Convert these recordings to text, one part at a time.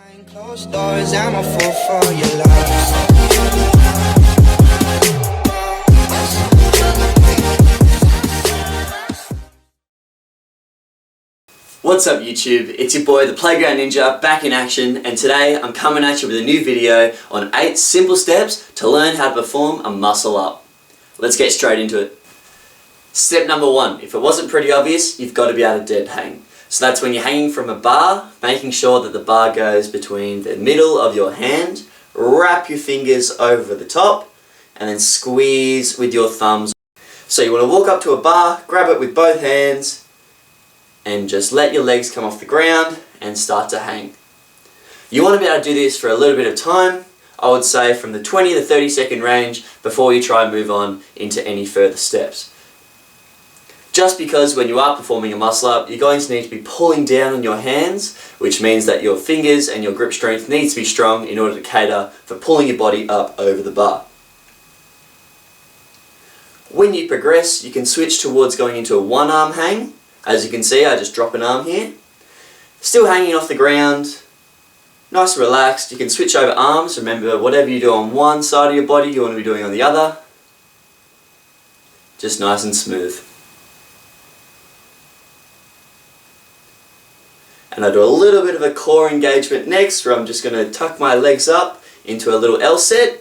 Closed doors, I'm a fool for your love. What's up YouTube, it's your boy the Playground Ninja back in action, and today I'm coming at you with a new video on 8 simple steps to learn how to perform a muscle up. Let's get straight into it. Step number 1, if it wasn't pretty obvious, you've got to be able to dead hang. So that's when you're hanging from a bar, making sure that the bar goes between the middle of your hand, wrap your fingers over the top, and then squeeze with your thumbs. So you want to walk up to a bar, grab it with both hands, and just let your legs come off the ground and start to hang. You want to be able to do this for a little bit of time, I would say from the 20 to 30 second range before you try and move on into any further steps. Just because when you are performing a muscle up, you're going to need to be pulling down on your hands, which means that your fingers and your grip strength needs to be strong in order to cater for pulling your body up over the bar. When you progress, you can switch towards going into a one arm hang. As you can see, I just drop an arm here. Still hanging off the ground, nice and relaxed. You can switch over arms. Remember, whatever you do on one side of your body, you want to be doing on the other. Just nice and smooth. And I do a little bit of a core engagement next, where I'm just going to tuck my legs up into a little L set.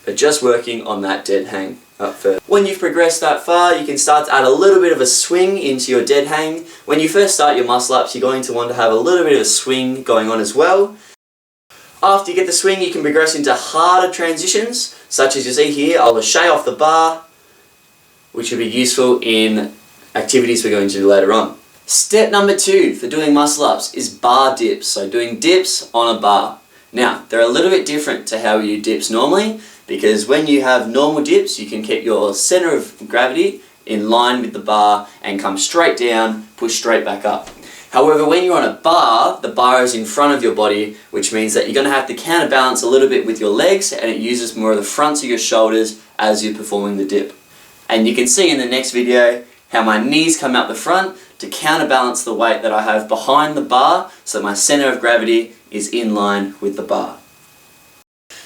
But just working on that dead hang up first. When you've progressed that far, you can start to add a little bit of a swing into your dead hang. When you first start your muscle ups, you're going to want to have a little bit of a swing going on as well. After you get the swing, you can progress into harder transitions, such as you see here. I'll lâcher off the bar, which will be useful in activities we're going to do later on. Step number 2 for doing muscle ups is bar dips, so doing dips on a bar. Now, they're a little bit different to how you do dips normally, because when you have normal dips, you can keep your center of gravity in line with the bar and come straight down, push straight back up. However, when you're on a bar, the bar is in front of your body, which means that you're going to have to counterbalance a little bit with your legs, and it uses more of the fronts of your shoulders as you're performing the dip. And you can see in the next video how my knees come out the front to counterbalance the weight that I have behind the bar, so my center of gravity is in line with the bar.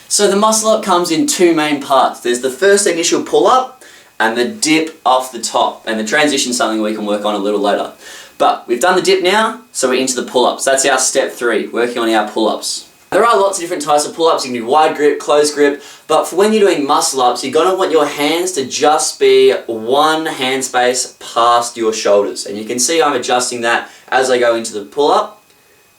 So the muscle up comes in 2 main parts. There's the first initial pull up and the dip off the top, and the transition is something we can work on a little later. But we've done the dip now, so we're into the pull-ups. That's our step 3, working on our pull-ups. There are lots of different types of pull-ups. You can do wide grip, closed grip, but for when you're doing muscle ups, you're going to want your hands to just be one hand space past your shoulders. And you can see I'm adjusting that as I go into the pull-up.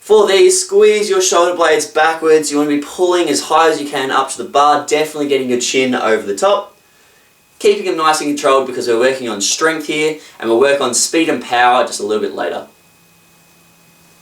For these, squeeze your shoulder blades backwards. You want to be pulling as high as you can up to the bar, definitely getting your chin over the top. Keeping them nice and controlled because we're working on strength here, and we'll work on speed and power just a little bit later.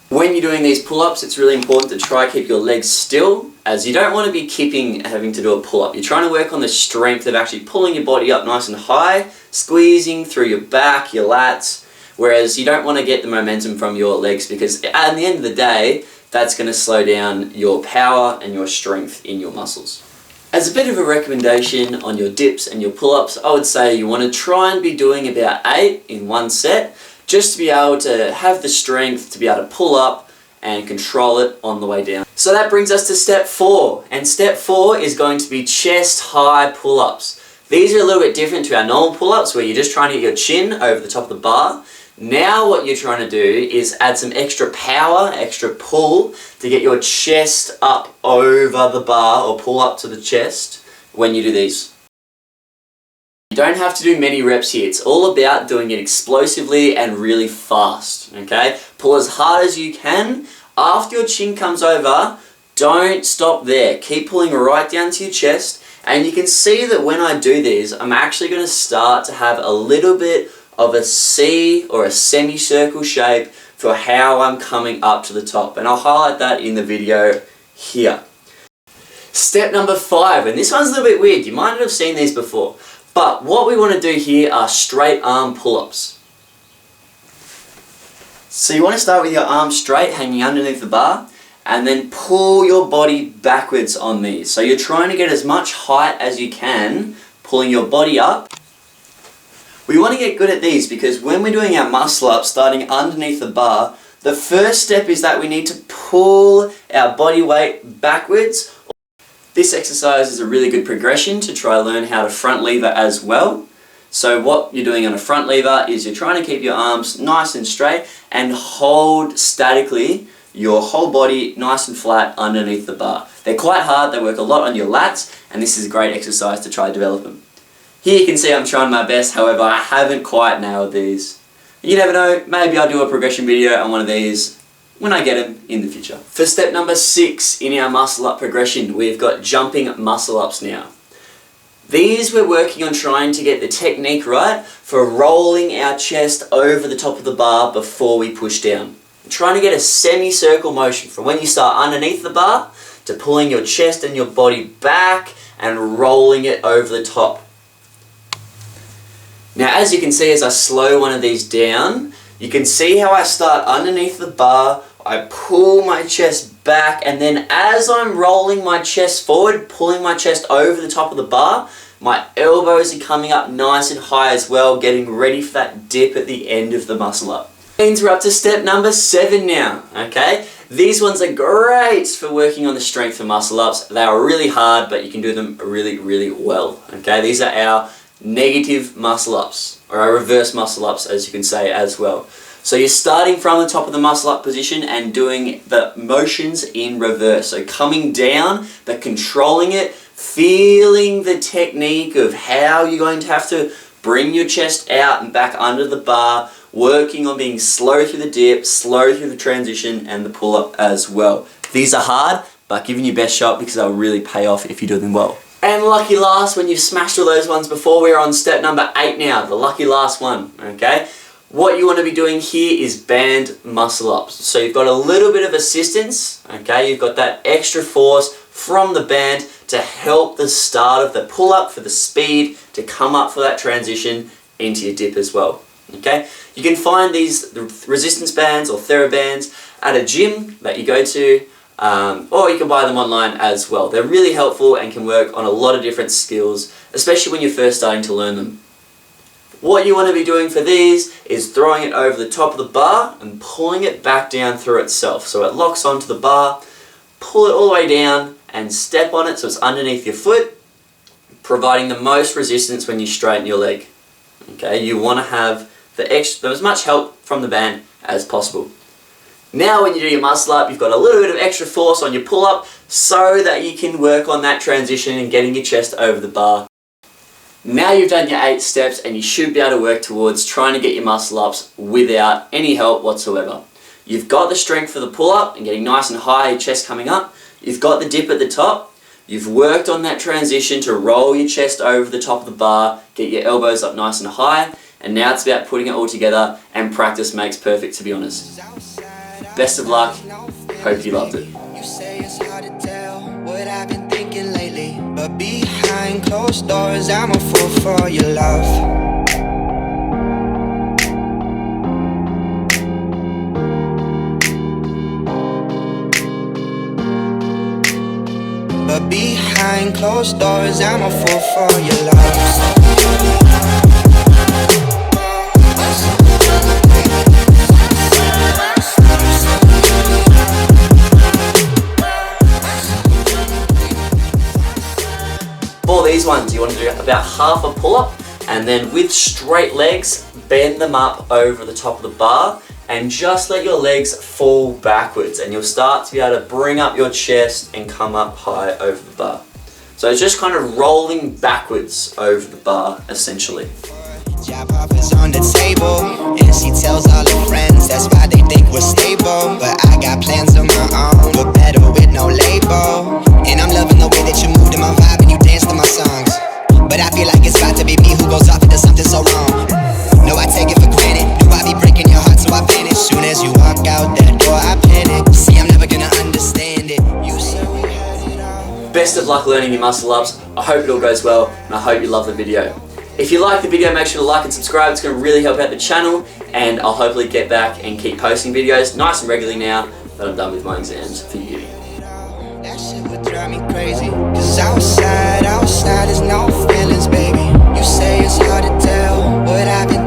When you're doing these pull-ups, it's really important to try keep your legs still, as you don't want to be kipping having to do a pull-up. You're trying to work on the strength of actually pulling your body up nice and high, squeezing through your back, your lats, whereas you don't want to get the momentum from your legs, because at the end of the day, that's going to slow down your power and your strength in your muscles. As a bit of a recommendation on your dips and your pull-ups, I would say you want to try and be doing about 8 in one set, just to be able to have the strength to be able to pull up and control it on the way down. So that brings us to step 4, and step 4 is going to be chest high pull-ups. These are a little bit different to our normal pull-ups, where you're just trying to get your chin over the top of the bar. Now what you're trying to do is add some extra power, extra pull, to get your chest up over the bar, or pull up to the chest when you do these. You don't have to do many reps here. It's all about doing it explosively and really fast, okay? Pull as hard as you can. After your chin comes over, don't stop there. Keep pulling right down to your chest, and you can see that when I do these, I'm actually going to start to have a little bit of a C or a semicircle shape for how I'm coming up to the top, and I'll highlight that in the video here. Step number 5, and this one's a little bit weird. You might not have seen these before, but what we want to do here are straight arm pull-ups. So you want to start with your arms straight, hanging underneath the bar, and then pull your body backwards on these. So you're trying to get as much height as you can, pulling your body up. We want to get good at these because when we're doing our muscle up, starting underneath the bar, the first step is that we need to pull our body weight backwards. This exercise is a really good progression to try to learn how to front lever as well. So what you're doing on a front lever is you're trying to keep your arms nice and straight and hold statically your whole body nice and flat underneath the bar. They're quite hard, they work a lot on your lats, and this is a great exercise to try to develop them. Here you can see I'm trying my best, however I haven't quite nailed these. You never know, maybe I'll do a progression video on one of these when I get them in the future. For step number 6 in our muscle up progression, we've got jumping muscle ups now. These we're working on trying to get the technique right for rolling our chest over the top of the bar before we push down. Trying to get a semicircle motion from when you start underneath the bar to pulling your chest and your body back and rolling it over the top. Now as you can see, as I slow one of these down, you can see how I start underneath the bar, I pull my chest back, and then as I'm rolling my chest forward, pulling my chest over the top of the bar, my elbows are coming up nice and high as well, getting ready for that dip at the end of the muscle up. Means we're up to step number 7 now, okay? These ones are great for working on the strength of muscle ups. They are really hard, but you can do them really, really well, okay? These are our negative muscle ups, or our reverse muscle ups as you can say as well. So you're starting from the top of the muscle up position and doing the motions in reverse. So coming down but controlling it, feeling the technique of how you're going to have to bring your chest out and back under the bar, working on being slow through the dip, slow through the transition and the pull up as well. These are hard, but giving your best shot because they'll really pay off if you do them well. And lucky last, when you've smashed all those ones before, we're on step number 8 now, the lucky last one, okay? What you want to be doing here is band muscle ups. So you've got a little bit of assistance, okay? You've got that extra force from the band to help the start of the pull up for the speed to come up for that transition into your dip as well, okay? You can find these resistance bands or TheraBands at a gym that you go to, or you can buy them online as well. They're really helpful and can work on a lot of different skills, especially when you're first starting to learn them. What you want to be doing for these is throwing it over the top of the bar and pulling it back down through itself. So it locks onto the bar, pull it all the way down and step on it so it's underneath your foot, providing the most resistance when you straighten your leg. Okay, you want to have as much help from the band as possible. Now when you do your muscle up, you've got a little bit of extra force on your pull up so that you can work on that transition and getting your chest over the bar. Now you've done your 8 steps and you should be able to work towards trying to get your muscle ups without any help whatsoever. You've got the strength for the pull up and getting nice and high, your chest coming up. You've got the dip at the top. You've worked on that transition to roll your chest over the top of the bar, get your elbows up nice and high, and now it's about putting it all together, and practice makes perfect, to be honest. Best of luck. Hope you loved it. You say it's hard to tell what I've been thinking lately, but behind closed doors I'm a fool for your love. But behind closed doors I'm a fool for your love. For these ones, you want to do about half a pull-up, and then with straight legs, bend them up over the top of the bar, and just let your legs fall backwards, and you'll start to be able to bring up your chest and come up high over the bar. So it's just kind of rolling backwards over the bar, essentially. Job offers on the table, and she tells all her friends that's why they think we're stable. But I got plans of my own, but better with no label. And I'm loving the way that you move to my vibe and you dance to my songs. But I feel like it's about to be me who goes off and does something so wrong. No, I take it for granted. Do I be breaking your heart so I vanish? Soon as you walk out that door, I panic. See, I'm never gonna understand it. You said we had it all. Best of luck learning your muscle ups. I hope it all goes well, and I hope you love the video. If you like the video, make sure to like and subscribe. It's going to really help out the channel, and I'll hopefully get back and keep posting videos nice and regularly now that I'm done with my exams for uni. That shit would drive me crazy, cause outside there's no feelings, baby. You say it's hard to tell what I've been